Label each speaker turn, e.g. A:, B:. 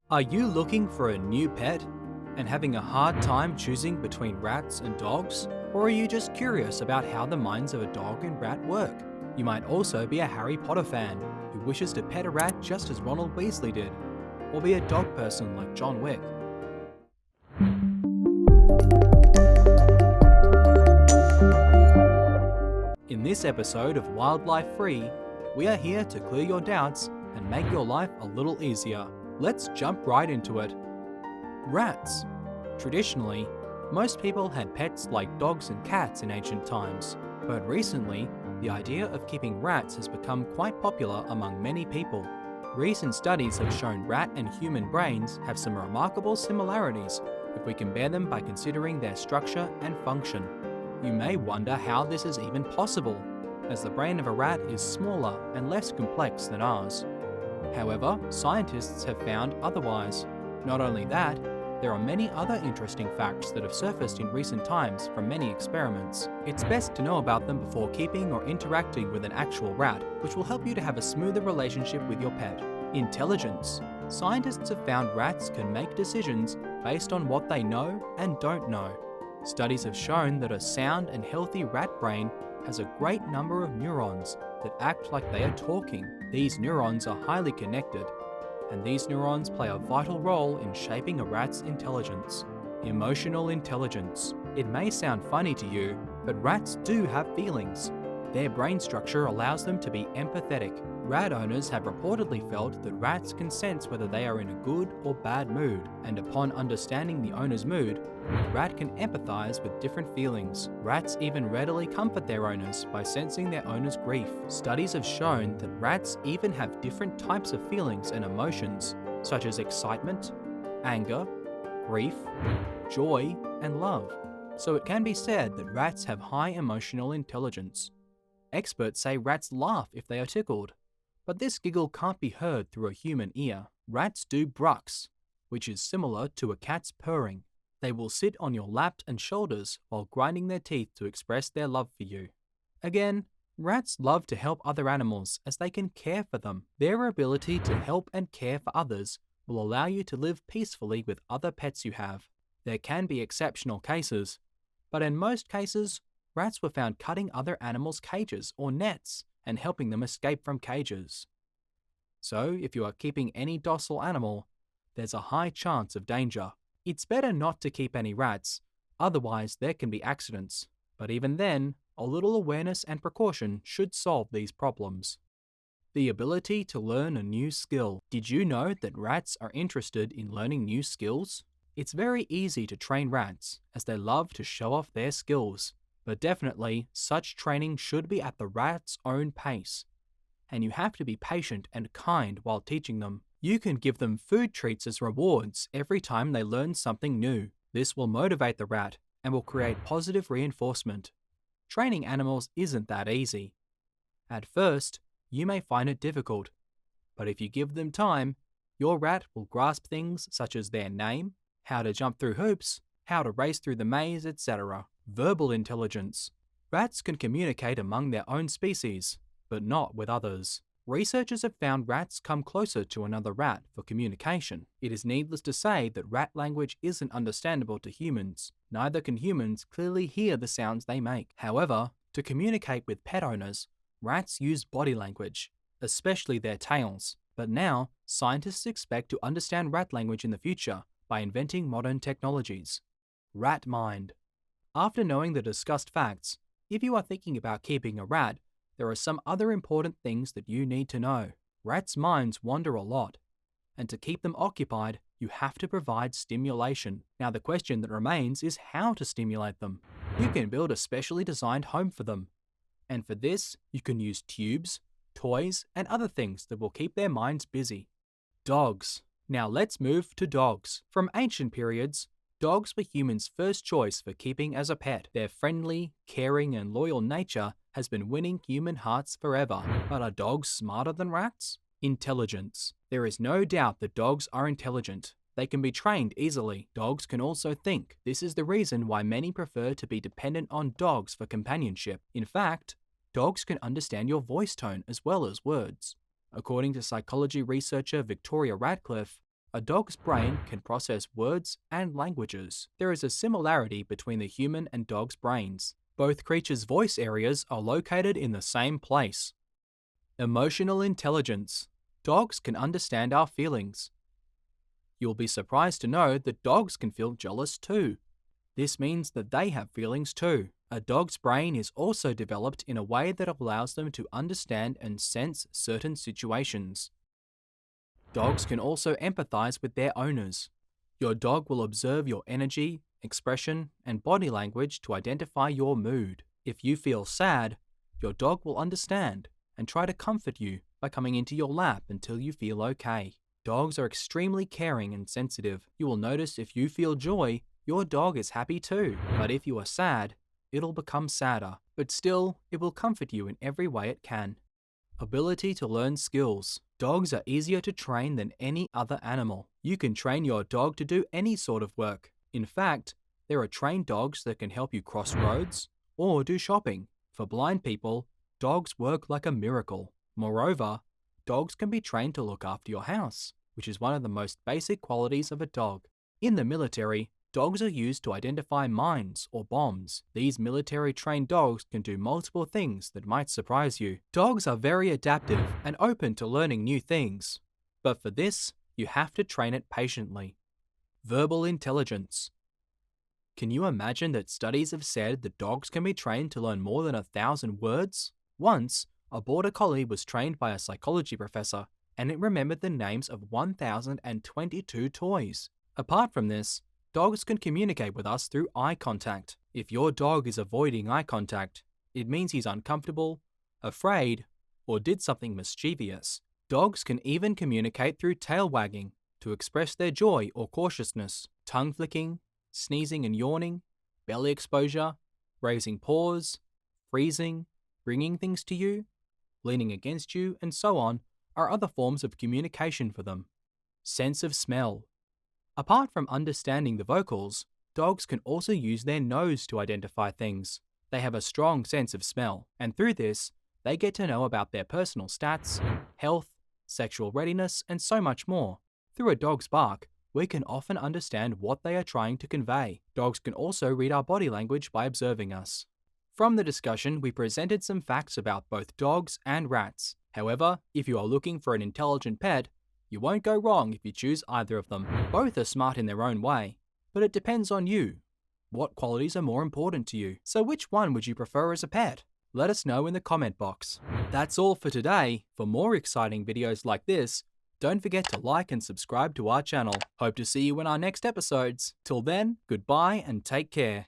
A: Are you looking for a new pet and having a hard time choosing between rats and dogs? Or are you just curious about how the minds of a dog and rat work? You might also be a Harry Potter fan who wishes to pet a rat just as Ronald Weasley did, or be a dog person like John Wick. In this episode of Wildlife Free, we are here to clear your doubts and make your life a little easier. Let's jump right into it. Rats. Traditionally, most people had pets like dogs and cats in ancient times, but recently, the idea of keeping rats has become quite popular among many people. Recent studies have shown rat and human brains have some remarkable similarities if we compare them by considering their structure and function. You may wonder how this is even possible, as the brain of a rat is smaller and less complex than ours. However, scientists have found otherwise. Not only that, there are many other interesting facts that have surfaced in recent times from many experiments. It's best to know about them before keeping or interacting with an actual rat, which will help you to have a smoother relationship with your pet. Intelligence. Scientists have found rats can make decisions based on what they know and don't know. Studies have shown that a sound and healthy rat brain has a great number of neurons that act like they are talking. These neurons are highly connected, and these neurons play a vital role in shaping a rat's intelligence. Emotional intelligence. It may sound funny to you, but rats do have feelings. Their brain structure allows them to be empathetic. Rat owners have reportedly felt that rats can sense whether they are in a good or bad mood, and upon understanding the owner's mood, the rat can empathize with different feelings. Rats even readily comfort their owners by sensing their owner's grief. Studies have shown that rats even have different types of feelings and emotions, such as excitement, anger, grief, joy, and love. So it can be said that rats have high emotional intelligence. Experts say rats laugh if they are tickled, but this giggle can't be heard through a human ear. Rats do brucks, which is similar to a cat's purring. They will sit on your lap and shoulders while grinding their teeth to express their love for you. Again, rats love to help other animals as they can care for them. Their ability to help and care for others will allow you to live peacefully with other pets you have. There can be exceptional cases, but in most cases, rats were found cutting other animals' cages or nets and helping them escape from cages. So, if you are keeping any docile animal, there's a high chance of danger. It's better not to keep any rats, otherwise there can be accidents. But even then, a little awareness and precaution should solve these problems. The ability to learn a new skill. Did you know that rats are interested in learning new skills? It's very easy to train rats, as they love to show off their skills. But definitely, such training should be at the rat's own pace. And you have to be patient and kind while teaching them. You can give them food treats as rewards every time they learn something new. This will motivate the rat and will create positive reinforcement. Training animals isn't that easy. At first, you may find it difficult, but if you give them time, your rat will grasp things such as their name, how to jump through hoops, how to race through the maze, etc. Verbal intelligence. Rats can communicate among their own species, but not with others. Researchers have found rats come closer to another rat for communication. It is needless to say that rat language isn't understandable to humans. Neither can humans clearly hear the sounds they make. However, to communicate with pet owners, rats use body language, especially their tails. But now, scientists expect to understand rat language in the future by inventing modern technologies. Rat mind. After knowing the discussed facts, if you are thinking about keeping a rat, there are some other important things that you need to know. Rats' minds wander a lot, and to keep them occupied, you have to provide stimulation. Now the question that remains is how to stimulate them. You can build a specially designed home for them, and for this, you can use tubes, toys, and other things that will keep their minds busy. Dogs. Now let's move to dogs. From ancient periods, dogs were humans' first choice for keeping as a pet. Their friendly, caring, and loyal nature has been winning human hearts forever. But are dogs smarter than rats? Intelligence. There is no doubt that dogs are intelligent. They can be trained easily. Dogs can also think. This is the reason why many prefer to be dependent on dogs for companionship. In fact, dogs can understand your voice tone as well as words. According to psychology researcher Victoria Radcliffe, A dog's brain can process words and languages. There is a similarity between the human and dog's brains. Both creatures' voice areas are located in the same place. Emotional intelligence. Dogs can understand our feelings. You'll be surprised to know that dogs can feel jealous too. This means that they have feelings too. A dog's brain is also developed in a way that allows them to understand and sense certain situations. Dogs can also empathize with their owners. Your dog will observe your energy, expression, and body language to identify your mood. If you feel sad, your dog will understand and try to comfort you by coming into your lap until you feel okay. Dogs are extremely caring and sensitive. You will notice if you feel joy, your dog is happy too. But if you are sad, it'll become sadder. But still, it will comfort you in every way it can. Ability to learn skills. Dogs are easier to train than any other animal. You can train your dog to do any sort of work. In fact, there are trained dogs that can help you cross roads or do shopping. For blind people, dogs work like a miracle. Moreover, dogs can be trained to look after your house, which is one of the most basic qualities of a dog. In the military, dogs are used to identify mines or bombs. These military-trained dogs can do multiple things that might surprise you. Dogs are very adaptive and open to learning new things. But for this, you have to train it patiently. Verbal intelligence. Can you imagine that studies have said that dogs can be trained to learn more than 1,000 words? Once, a border collie was trained by a psychology professor, and it remembered the names of 1,022 toys. Apart from this, dogs can communicate with us through eye contact. If your dog is avoiding eye contact, it means he's uncomfortable, afraid, or did something mischievous. Dogs can even communicate through tail wagging to express their joy or cautiousness, tongue flicking, sneezing and yawning, belly exposure, raising paws, freezing, bringing things to you, leaning against you, and so on are other forms of communication for them. Sense of smell. Apart from understanding the vocals, dogs can also use their nose to identify things. They have a strong sense of smell, and through this, they get to know about their personal stats, health, sexual readiness, and so much more. Through a dog's bark, we can often understand what they are trying to convey. Dogs can also read our body language by observing us. From the discussion, we presented some facts about both dogs and rats. However, if you are looking for an intelligent pet, you won't go wrong if you choose either of them. Both are smart in their own way, but it depends on you. What qualities are more important to you? So which one would you prefer as a pet? Let us know in the comment box. That's all for today. For more exciting videos like this, don't forget to like and subscribe to our channel. Hope to see you in our next episodes. Till then, goodbye and take care.